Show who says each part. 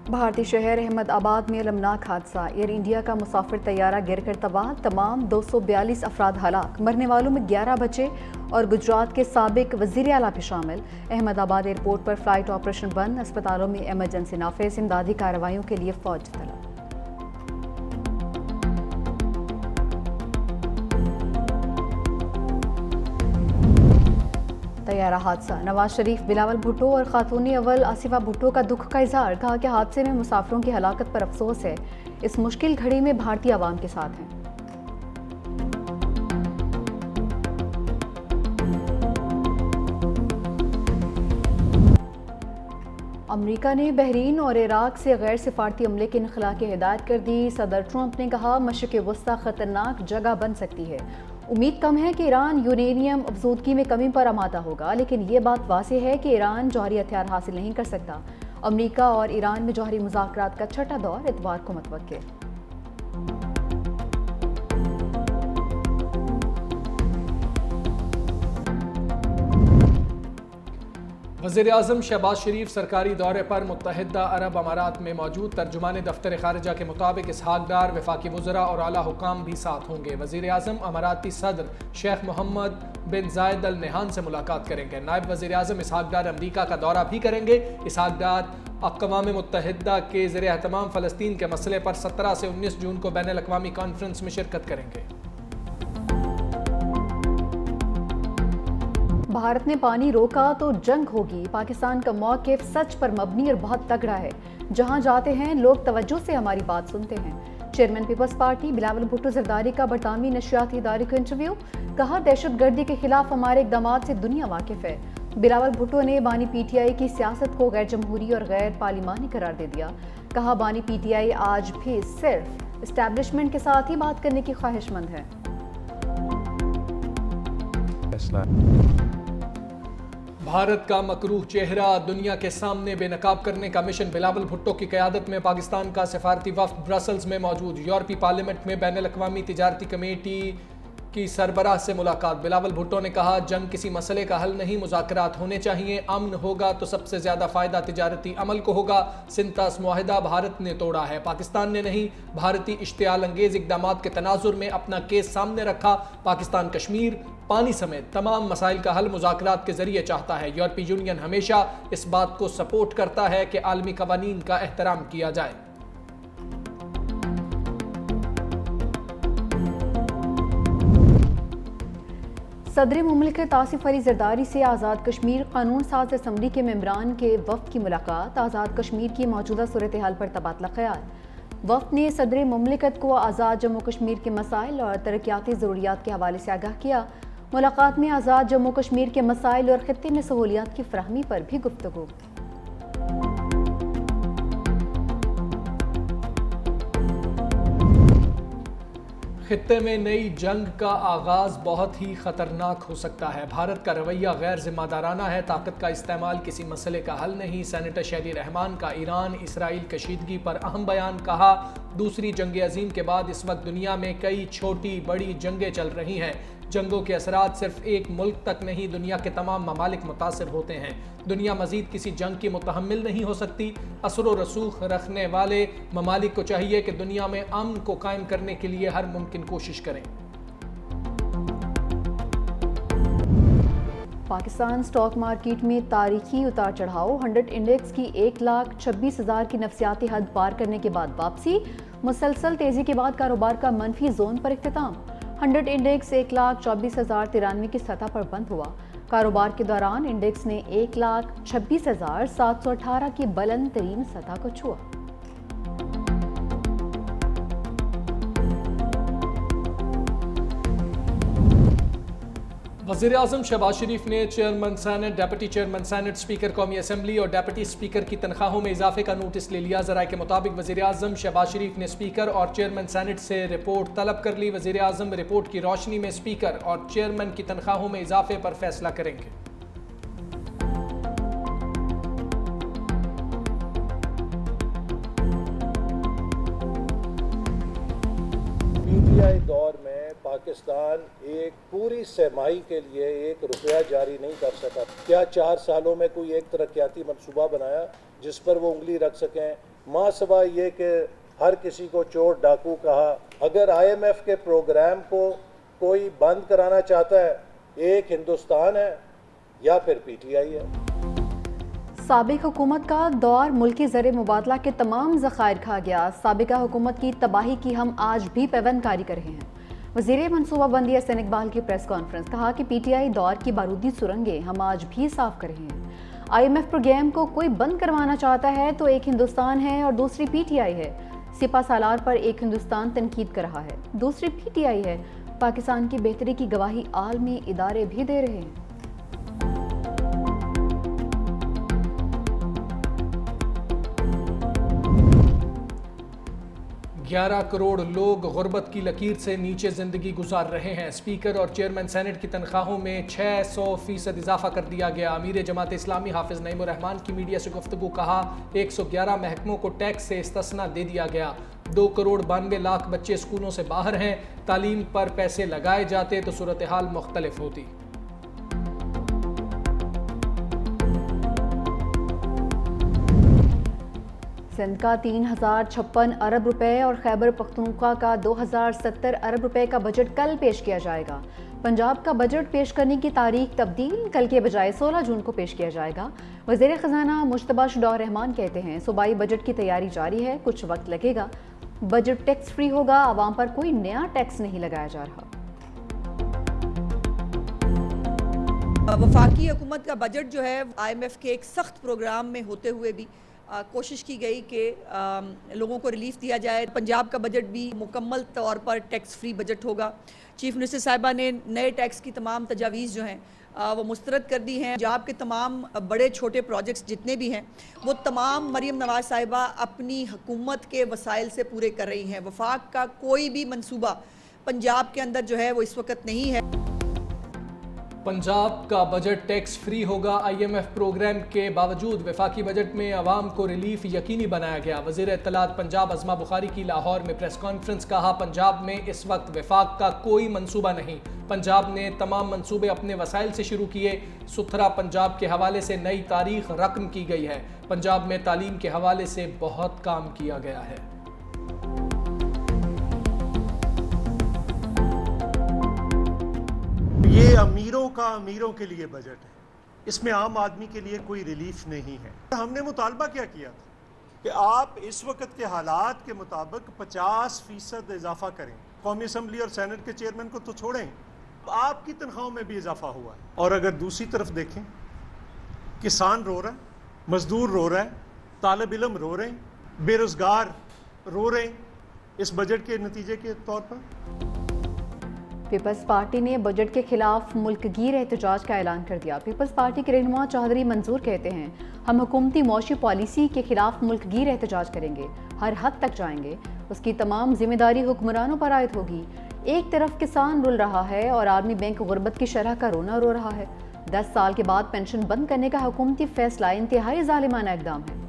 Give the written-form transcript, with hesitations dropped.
Speaker 1: भारतीय शहर अहमदाबाद में अलमनाक हादसा। एयर इंडिया का मुसाफिर तैयारा गिरकर तबाह, तमाम 242 अफराद हलाक, मरने वालों में 11 बच्चे और गुजरात के साबिक वजीर आला भी शामिल। अहमदाबाद एयरपोर्ट पर फ्लाइट ऑपरेशन बंद, अस्पतालों में इमरजेंसी नाफिज, इमदादी कार्रवाइयों के लिए फौज तलब। तैयारा हादसा। नवाज शरीफ, बिलावल भुट्टो और खातून अव्वल आसिफा भुट्टो का दुख का इजहार। कहा कि हादसे में मुसाफिरों की हलाकत पर अफसोस है, इस मुश्किल घड़ी में भारतीय आवाम के साथ हैं। अमेरिका ने बहरीन और इराक से गैर सिफारती अमले के इनखला की हिदायत कर दी। सदर ट्रंप ने कहा मशरिक़ वस्ता खतरनाक जगह बन सकती है। उम्मीद कम है कि ईरान यूरेनियम अफजूदगी में कमी पर आमादा होगा, लेकिन ये बात वाज़ेह है कि ईरान जौहरी हथियार हासिल नहीं कर सकता। अमेरिका और ईरान में जौहरी मुज़ाकरात का छठा दौर इतवार को मुतवक्किल।
Speaker 2: वज़ीर-ए-आज़म शहबाज शरीफ सरकारी दौरे पर मुत्तहिदा अरब अमारात में मौजूद। तर्जुमान दफ्तर खारिजा के मुताबिक इसहाक डार, वफाकी वज़रा और आला हुकाम भी साथ होंगे। वज़ीर-ए-आज़म अमाराती सदर शेख मोहम्मद बिन जायद अल नहान से मुलाकात करेंगे। नायब वज़ीर-ए-आज़म इसहाक डार अमरीका का दौरा भी करेंगे। इसहाक डार अक़वाम मुत्तहिदा के ज़ेर-ए-एहतमाम फ़लस्तीन के मसले पर 17 से 19 जून को बैनुल अक़वामी कॉन्फ्रेंस में शिरकत करेंगे।
Speaker 1: भारत ने पानी रोका तो जंग होगी। पाकिस्तान का मौक़िफ़ सच पर मबनी और बहुत तगड़ा है। जहां जाते हैं लोग तवज्जो से हमारी बात सुनते हैं। Chairman Peoples Party Bilawal Bhutto Zardari का बरतानवी नशियाती इदारे को इंटरव्यू। कहा दहशतगर्दी के खिलाफ हमारे इक़दामात से दुनिया वाकिफ़ है। बिलावल भुट्टो ने बानी PTI की सियासत को गैर जमहूरी और गैर पार्लिमानी करार दे दिया। कहा बानी PTI आज भी सिर्फ इस्टेब्लिशमेंट के साथ ही बात करने की ख्वाहिशमंद है।
Speaker 2: भारत का मकरूह चेहरा दुनिया के सामने बेनकाब करने का मिशन। बिलावल भुट्टो की क़यादत में पाकिस्तान का सफारती वफ़द ब्रसल्स में मौजूद। यूरोपीय पार्लियामेंट में बैनुल अक़वामी तिजारती कमेटी की सरबराह से मुलाकात। बिलावल भुट्टो ने कहा जंग किसी मसले का हल नहीं, मुज़ाकरात होने चाहिए। अमन होगा तो सबसे ज़्यादा फ़ायदा तिजारती अमल को होगा। सिंतास मुआहिदा भारत ने तोड़ा है, पाकिस्तान ने नहीं। भारतीय इश्तियाल अंगेज़ इक़दामात के तनाजुर में अपना केस सामने रखा। पाकिस्तान कश्मीर, पानी समेत तमाम मसाइल का हल मुज़ाकरात के ज़रिए चाहता है। यूरोपीय यूनियन हमेशा इस बात को सपोर्ट करता है कि आलमी क़वानीन का एहतराम किया जाए।
Speaker 1: सदर मुमलिकत आसिफ अली ज़रदारी से आज़ाद कश्मीर कानून साज असम्बली के मेंबरान के वफ़द की मुलाकात। आज़ाद कश्मीर की मौजूदा सूरत हाल पर तबादला ख्याल। वफ़द ने सदर मुमलिकत को आज़ाद जम्मू कश्मीर के मसाइल और तरक्याती ज़रूरियात के हवाले से आगाह किया। मुलाकात में आज़ाद जम्मू कश्मीर के मसाइल और खित्ते में सहूलियात की फराहमी पर भी गुफ्तगू।
Speaker 2: खित्ते में नई जंग का आगाज़ बहुत ही ख़तरनाक हो सकता है। भारत का रवैया गैर जिम्मेदाराना है, ताकत का इस्तेमाल किसी मसले का हल नहीं। सेनेटर शहरी रहमान का ईरान इसराइल कशीदगी पर अहम बयान। कहा दूसरी जंग अजीम के बाद इस वक्त दुनिया में कई छोटी बड़ी जंगें चल रही हैं। जंगों के असरात सिर्फ एक मुल्क तक नहीं, दुनिया के तमाम ममालिक मुतासिर होते हैं। दुनिया मजीद किसी जंग की मुतहम्मिल नहीं हो सकती। असर व रसूख रखने वाले ममालिक को चाहिए कि दुनिया में अमन को कायम करने के लिए हर मुमकिन कोशिश करें।
Speaker 1: पाकिस्तान स्टॉक मार्केट में तारीखी उतार चढ़ाव। 100 इंडेक्स की 1,26,000 की नफसियाती हद पार करने के बाद वापसी। मुसलसल तेजी के बाद कारोबार का मनफी जोन पर इख्तिताम। 100 इंडेक्स 1,24,093 की सतह पर बंद हुआ। कारोबार के दौरान इंडेक्स ने 1,26,718 की बुलंद तरीन सतह को छुआ।
Speaker 2: वज़ीर-ए-आज़म शहबाज शरीफ ने chairman senate, deputy chairman senate, speaker कौमी असम्बली और डेप्यूटी स्पीकर की तनख्वाहों में इजाफे का नोटिस ले लिया। ज़राए के मुताबिक वज़ीर-ए-आज़म शहबाज शरीफ ने स्पीकर और चेयरमैन सेनेट से रिपोर्ट तलब कर ली। वज़ीर-ए-आज़म रिपोर्ट की रोशनी में स्पीकर और चेयरमैन की तनख्वाहों में इजाफे पर फैसला करेंगे।
Speaker 3: PTI दौर में पाकिस्तान एक पूरी सरमाई के लिए ₹1 जारी नहीं कर सका। क्या 4 सालों में कोई एक तरक्याती मनसूबा बनाया जिस पर वो उंगली रख सकें माँ सिवा ये कि हर किसी को चोर डाकू कहा। अगर IMF के प्रोग्राम को कोई बंद कराना चाहता है, एक हिंदुस्तान है या फिर PTI है।
Speaker 1: साबिक हुकूमत का दौर मुल्की ज़र मुबादला के तमाम ज़खायर खा गया। साबिका हुकूमत की तबाही की हम आज भी पैवंदकारी कर रहे हैं। वज़ीर मनसूबाबंदी हसन इकबाल की प्रेस कॉन्फ्रेंस, कहा कि PTI दौर की बारूदी सुरंगें हम आज भी साफ कर रहे हैं। IMF प्रोग्राम को कोई बंद करवाना चाहता है तो एक हिंदुस्तान है और दूसरी PTI है। सिपा सालार पर एक हिंदुस्तान तनकीद कर रहा है, दूसरी PTI है। पाकिस्तान की बेहतरी की गवाही आलमी इदारे भी दे रहे हैं।
Speaker 2: 11 करोड़ लोग गुर्बत की लकीर से नीचे ज़िंदगी गुजार रहे हैं। स्पीकर और चेयरमैन सेनेट की तनख्वाहों में 600% इजाफा कर दिया गया। अमीर जमात इस्लामी हाफिज़ नईमुर रहमान की मीडिया से गुफ्तगू, कहा 111 महकमों को टैक्स से इस्तिस्ना दे दिया गया। 2 करोड़ 92 लाख बच्चे स्कूलों से बाहर हैं। तालीम पर पैसे लगाए जाते तो सूरत हाल मुख्तलिफ होती।
Speaker 1: सिंध का 3056 अरब रुपए और खैबर पख्तूनख्वा का 2070 अरब रुपए का बजट कल पेश किया जाएगा। पंजाब का बजट पेश करने की तारीख तब्दील, कल के बजाय 16 जून को पेश किया जाएगा। वज़ीर ख़ज़ाना मुश्तबा शुडौर रहमान कहते हैं, सूबाई बजट की तैयारी जारी है, कुछ वक्त लगेगा। बजट टैक्स फ्री होगा, आवाम पर कोई नया टैक्स नहीं लगाया जा रहा।
Speaker 4: वफाकी हुकूमत का बजट जो है IMF के एक सख्त प्रोग्राम में होते हुए भी कोशिश की गई कि लोगों को रिलीफ दिया जाए। पंजाब का बजट भी मुकम्मल तौर पर टैक्स फ्री बजट होगा। चीफ मिनिस्टर साहिबा ने नए टैक्स की तमाम तजावीज़ जो हैं वो मुस्तरद कर दी हैं। पंजाब के तमाम बड़े छोटे प्रोजेक्ट्स जितने भी हैं वो तमाम मरीम नवाज साहिबा अपनी हुकूमत के वसाइल से पूरे कर रही हैं। वफाक का कोई भी मंसूबा पंजाब के अंदर जो है वो इस वक्त नहीं है।
Speaker 2: पंजाब का बजट टैक्स फ्री होगा। IMF प्रोग्राम के बावजूद वफाकी बजट में अवाम को रिलीफ यकीनी बनाया गया। वज़ीर इत्तलात पंजाब अज़मा बुखारी की लाहौर में प्रेस कॉन्फ्रेंस, कहा पंजाब में इस वक्त वफाक का कोई मंसूबा नहीं। पंजाब ने तमाम मंसूबे अपने वसाइल से शुरू किए। सुथरा पंजाब के हवाले से नई तारीख रकम की गई है। पंजाब में तालीम के हवाले से बहुत काम किया गया है।
Speaker 5: ये अमीरों का अमीरों के लिए बजट है, इसमें आम आदमी के लिए कोई रिलीफ नहीं है। हमने मुतालबा क्या किया था कि आप इस वक्त के हालात के मुताबिक 50% इजाफा करें। कौमी असम्बली और सेनेट के चेयरमैन को तो छोड़ें, आपकी तनख्वाहों में भी इजाफा हुआ है। और अगर दूसरी तरफ देखें, किसान रो रहा है, मजदूर रो रहा है, तालिब इल्म रो रहे हैं, बेरोजगार रो रहे हैं इस बजट के नतीजे के तौर पर।
Speaker 1: पीपल्स पार्टी ने बजट के खिलाफ मुल्कगीर एहतजाज का ऐलान कर दिया। पीपल्स पार्टी के रहनुमा चौधरी मंजूर कहते हैं, हम हुकूमती मौशी पॉलिसी के खिलाफ मुल्कगीर एहतजाज करेंगे, हर हद तक जाएंगे। उसकी तमाम जिम्मेदारी हुक्मरानों पर आयद होगी। एक तरफ किसान रुल रहा है और आर्मी बैंक गुर्बत की शरह का रोना रो रहा है। 10 साल के बाद पेंशन बंद करने का हुकूमती फैसला इंतहाई जालिमाना इक़दाम है।